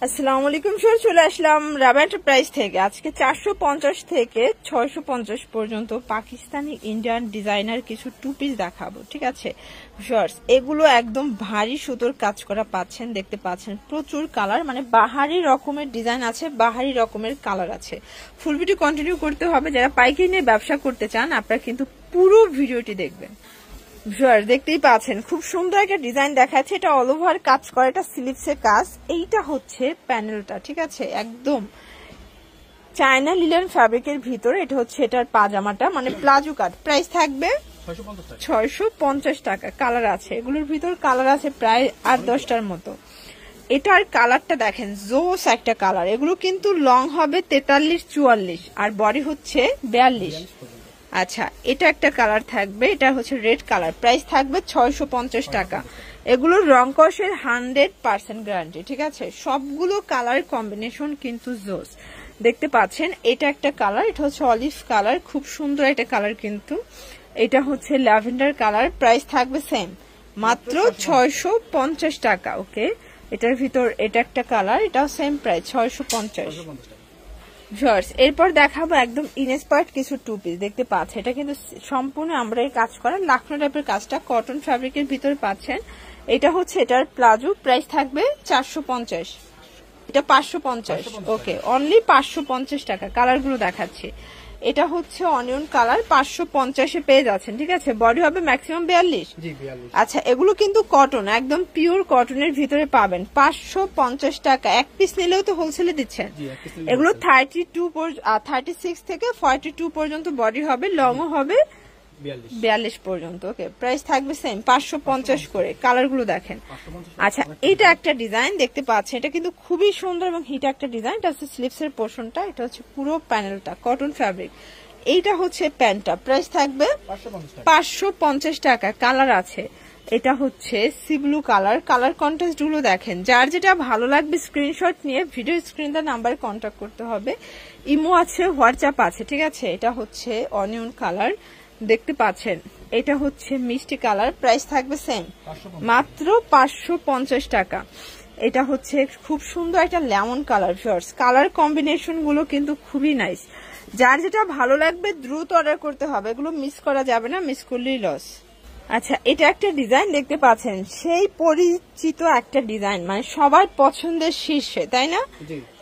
আসসালামু আলাইকুম স্যার, চলে আসলাম রাবা এন্টারপ্রাইজ থেকে। আজকে 450 থেকে 650 পর্যন্ত পাকিস্তানি ইন্ডিয়ান ডিজাইনার কিছু টু পিস দেখাবো, ঠিক আছে স্যার। এগুলো একদম ভারী সুতোর কাজ করা পাচ্ছেন, দেখতে পাচ্ছেন প্রচুর কালার, মানে বাহারি রকমের ডিজাইন আছে, বাহারি রকমের কালার আছে। ফুল ভিডিও কন্টিনিউ করতে হবে। যারা পাইকারি নিয়ে ব্যবসা করতে চান আপনারা কিন্তু পুরো ভিডিওটি দেখবেন। দেখতেই পাচ্ছেন খুব সুন্দর একটা ডিজাইন দেখাচ্ছে, এটা অল ওভার কাজ করা, এটা স্লিভসের কাজ। এইটা হচ্ছে প্যানেলটা, ঠিক আছে, একদম চায়না লিলেন ফ্যাব্রিকের ভিতরে। এটা হচ্ছে এটার পাজামাটা, মানে প্লাজো কাট। প্রাইস থাকবে 650 টাকা। কালার আছে এগুলোর ভিতর, কালার আছে প্রায় 8-10টার মতো। এটার কালারটা দেখেন, জোস একটা কালার। এগুলো কিন্তু লং হবে 43-44 আর বডি হচ্ছে 42। আচ্ছা, এটা একটা কালার থাকবে, এটা হচ্ছে রেড কালার। প্রাইস থাকবে 650 টাকা। এগুলোর রং কষের 100% গ্যারান্টি, ঠিক আছে। সবগুলো কালার কম্বিনেশন কিন্তু জোস, দেখতে পাচ্ছেন। এটা একটা কালার, এটা হচ্ছে অলিভ কালার, খুব সুন্দর একটা কালার কিন্তু। এটা হচ্ছে ল্যাভেন্ডার কালার। প্রাইস থাকবে সেম, মাত্র 650 টাকা। ওকে, এটার ভিতর এটা একটা কালার, এটাও সেম প্রাইস 650। এরপর দেখাবো একদম ইনস্পায়ার্ড কিছু টু পিস, দেখতে পাচ্ছেন। এটা কিন্তু সম্পূর্ণ আমরা কাজ করা, লাখনো টাইপের কাজটা, কটন ফ্যাব্রিকের ভিতরে পাচ্ছেন। এটা হচ্ছে এটার প্লাজো। প্রাইস থাকবে 450, এটা 550। ওকে, অনলি 550 টাকা। কালার গুলো দেখাচ্ছি। এটা হচ্ছে অনিয়ন কালার, 550-এ পেয়ে যাচ্ছেন, ঠিক আছে। বডি হবে ম্যাক্সিমাম 42। আচ্ছা, এগুলো কিন্তু কটন, একদম পিওর কটনের ভিতরে পাবেন। 550 টাকা। এক পিস নিলেও তো হোলসেলে দিচ্ছেন। এগুলো 36 থেকে 42 পর্যন্ত বডি হবে, লংও হবে 42 পর্যন্ত। ওকে, প্রাইস থাকবে সেম 550 করে। কালার গুলো দেখেন। আচ্ছা, এটা একটা ডিজাইন দেখতে পাচ্ছেন, এটা কিন্তু খুবই সুন্দর এবং হিট একটা ডিজাইন। এটা হচ্ছে স্লিভস এর পোর্শনটা, এটা হচ্ছে পুরো প্যানেলটা কটন ফ্যাব্রিক। এইটা হচ্ছে প্যান্টটা। প্রাইস থাকবে 550 টাকা। কালার আছে, এটা হচ্ছে C blue colour. Colour contrast গুলো দেখেন। যার যেটা ভালো লাগবে স্ক্রিনশট নিয়ে ভিডিও স্ক্রিনটা নাম্বারে কন্ট্যাক্ট করতে হবে। ইমো আছে, হোয়াটসঅ্যাপ আছে, ঠিক আছে। এটা হচ্ছে অনিয়ন কালার, দেখতে পাচ্ছেন। এটা হচ্ছে মিষ্টি কালার। প্রাইস থাকবে সেম, মাত্র 550 টাকা। এটা হচ্ছে খুব সুন্দর একটা lemon colour. Shorts colour combination গুলো কিন্তু খুবই নাইস। যার যেটা ভালো লাগবে দ্রুত অর্ডার করতে হবে, এগুলো মিস করা যাবে না, মিস করলেই লস। আচ্ছা, এটা একটা ডিজাইন দেখতে পাচ্ছেন, সেই পরিচিত একটা ডিজাইন, মানে সবার পছন্দের শীর্ষে, তাই না।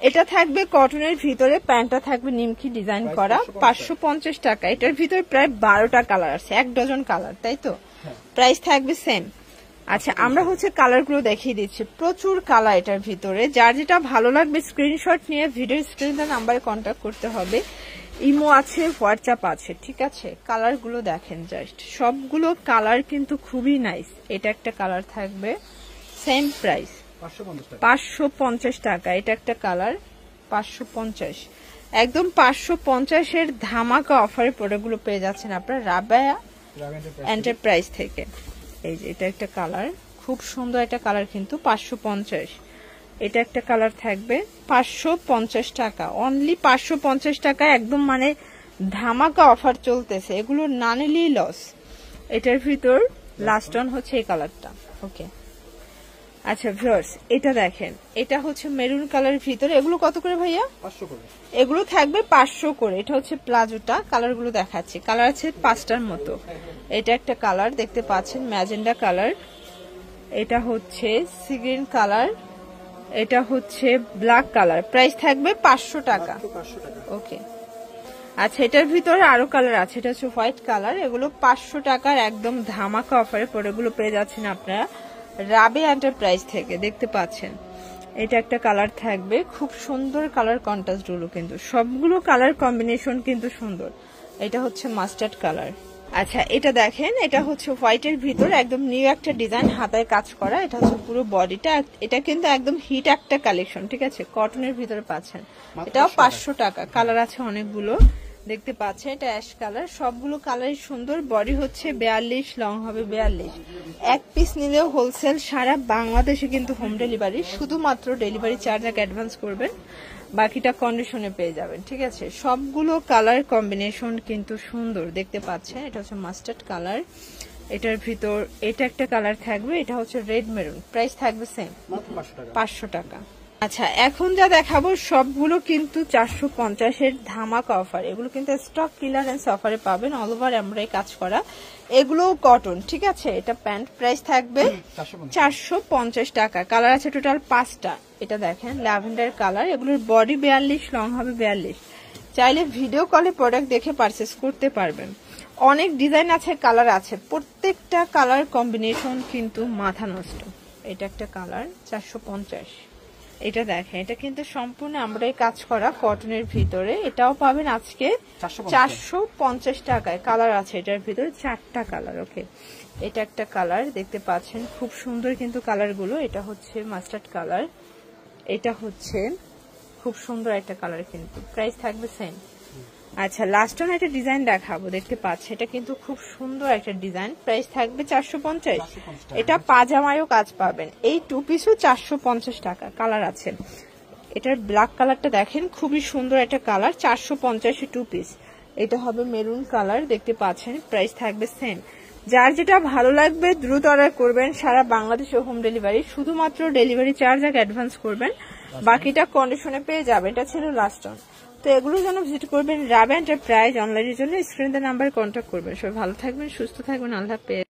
এটা থাকবে কটনের ভিতরে, প্যান্টটা থাকবে নিমকি ডিজাইন করা। 550 টাকা। এটার ভিতরে প্রায় 12টা কালার আছে, 1 ডজন কালার, তাই তো। প্রাইস থাকবে সেম। আচ্ছা, আমরা হচ্ছে কালার গুলো দেখিয়ে দিচ্ছি, প্রচুর কালার এটার ভিতরে। যার যেটা ভালো লাগবে স্ক্রিনশট নিয়ে ভিডিও স্ক্রিনের নাম্বারে কন্ট্যাক্ট করতে হবে। ইমো আছে, হোয়াটসঅ্যাপ আছে, ঠিক আছে। কালার গুলো দেখেন, জাস্ট সবগুলো কালার কিন্তু খুবই নাইস। এটা একটা কালার থাকবে, সেম প্রাইস 550 টাকা। এটা একটা কালার, 550। একদম 550-এর ধামাকা অফারে প্রোডাক্টগুলো পেয়ে যাচ্ছেন আপনারা রাবা এন্টারপ্রাইজ থেকে। এই যে এটা একটা কালার, খুব সুন্দর একটা কালার কিন্তু, 550। এটা একটা কালার থাকবে 550 টাকা। অনলি 550 টাকা, একদম মানে ধামাকা অফার চলতেছে, এগুলো না নিলেই লস। এটার ভিতর লাস্ট ওয়ান হচ্ছে এই কালারটা। ওকে, আচ্ছা ভিউয়ার্স, এটা দেখেন, এটা হচ্ছে মেরুন কালারের ভিতরে। এগুলো কত করে ভাইয়া? 500 করে। এগুলো থাকবে 500 করে। এটা হচ্ছে প্লাজোটা। কালার গুলো দেখাচ্ছি, কালার আছে 5টার মতো। এটা একটা কালার দেখতে পাচ্ছেন, ম্যাজেন্ডা কালার। এটা হচ্ছে সি গ্রিন কালার। এটা হচ্ছে ব্ল্যাক কালার। প্রাইস থাকবে 500 টাকা। ওকে, আচ্ছা, এটার ভিতরে আরো কালার আছে। এটা হচ্ছে হোয়াইট কালার। এগুলো 500 টাকার একদম ধামাকা অফারে প্রোডাক্টগুলো পেয়ে যাচ্ছেন আপনারা রাবে এন্টারপ্রাইজ থেকে, দেখতে পাচ্ছেন। এটা একটা কালার থাকবে, খুব সুন্দর কালার কন্ট্রাস্ট গুলো কিন্তু, সবগুলো কালার কম্বিনেশন কিন্তু সুন্দর। এটা হচ্ছে মাস্টার্ড কালার। আচ্ছা, এটা দেখেন, এটা হচ্ছে হোয়াইটের ভিতর, একদম নিউ একটা ডিজাইন, হাতায় কাজ করা। এটা হচ্ছে পুরো বডিটা। এটা কিন্তু একদম হিট একটা কালেকশন, ঠিক আছে। কটনের ভিতরে পাচ্ছেন, এটাও 500 টাকা। কালার আছে অনেকগুলো, দেখতে পাচ্ছেন। এটা অ্যাশ কালার। সবগুলো কালারই সুন্দর। বডি হচ্ছে 42, লং হবে 42। এক পিস নিলেও হোলসেল সারা বাংলাদেশে কিন্তু হোম ডেলিভারি। শুধুমাত্র ডেলিভারি চার্জ আগে অ্যাডভান্স করবেন, বাকিটা কন্ডিশনে পেয়ে যাবেন, ঠিক আছে। সবগুলো কালার কম্বিনেশন কিন্তু সুন্দর, দেখতে পাচ্ছেন। এটা হচ্ছে মাস্টার্ড কালার। এটার ভিতর এটা একটা কালার থাকবে, এটা হচ্ছে রেড মেরুন। প্রাইস থাকবে সেম, 500 টাকা। আচ্ছা, এখন যা দেখাবো সবগুলো কিন্তু 450-এর ধামাকা অফার। এগুলো কিন্তু স্টক ক্লিয়ারেন্স অফারে পাবেন, অল ওভার এমব্রয়ডারি কাজ করা। এগুলো কটন, ঠিক আছে। এটা প্যান্ট প্রাইস থাকবে 450 টাকা। কালার আছে টোটাল 5টা। এটা দেখেন ল্যাভেন্ডার কালার। এগুলোর বডি 42, লং হবে 42। চাইলে ভিডিও কলে প্রোডাক্ট দেখে পারচেস করতে পারবেন। অনেক ডিজাইন আছে, কালার আছে, প্রত্যেকটা কালার কম্বিনেশন কিন্তু মাথা নষ্ট। এটা একটা কালার 450। এটা দেখেন, এটা কিন্তু সম্পূর্ণ আমরাই কাজ করা কটনের ভিতরে। এটাও পাবেন আজকে 450 টাকায়। কালার আছে এটার ভিতরে 4টা কালার। ওকে, এটা একটা কালার দেখতে পাচ্ছেন, খুব সুন্দর কিন্তু কালারগুলো। এটা হচ্ছে মাস্টার্ড কালার, এটা হচ্ছে খুব সুন্দর একটা কালার, কিন্তু প্রাইস থাকবে সেম। আচ্ছা, লাস্ট অন একটা ডিজাইন দেখাবো, দেখতে পাচ্ছি এটা কিন্তু খুব সুন্দর একটা ডিজাইন, প্রাইস থাকবে 450। এটা পাজামায়ও কাজ পাবেন। এই 2 পিসও 450 টাকা। কালার আছে, এটার ব্ল্যাক কালারটা দেখেন, খুবই সুন্দর একটা কালার, 450 2 পিস। এটা হবে মেরুন কালার, দেখতে পাচ্ছেন, প্রাইস থাকবে সেম। যার যেটা ভালো লাগবে দ্রুত অর্ডার করবেন। সারা বাংলাদেশে হোম ডেলিভারি, শুধুমাত্র ডেলিভারি চার্জ আগে অ্যাডভান্স করবেন, বাকিটা কন্ডিশনে পেয়ে যাবেন। এটা ছিল লাস্ট অন। তো এগুলোর জন্য ভিজিট করবেন রাবেয়া এন্টারপ্রাইজ। অনলাইনের জন্য স্ক্রিনে নাম্বার কন্ট্যাক্ট করবেন। সবাই ভালো থাকবেন, সুস্থ থাকবেন, আল্লাহ হাফেজ।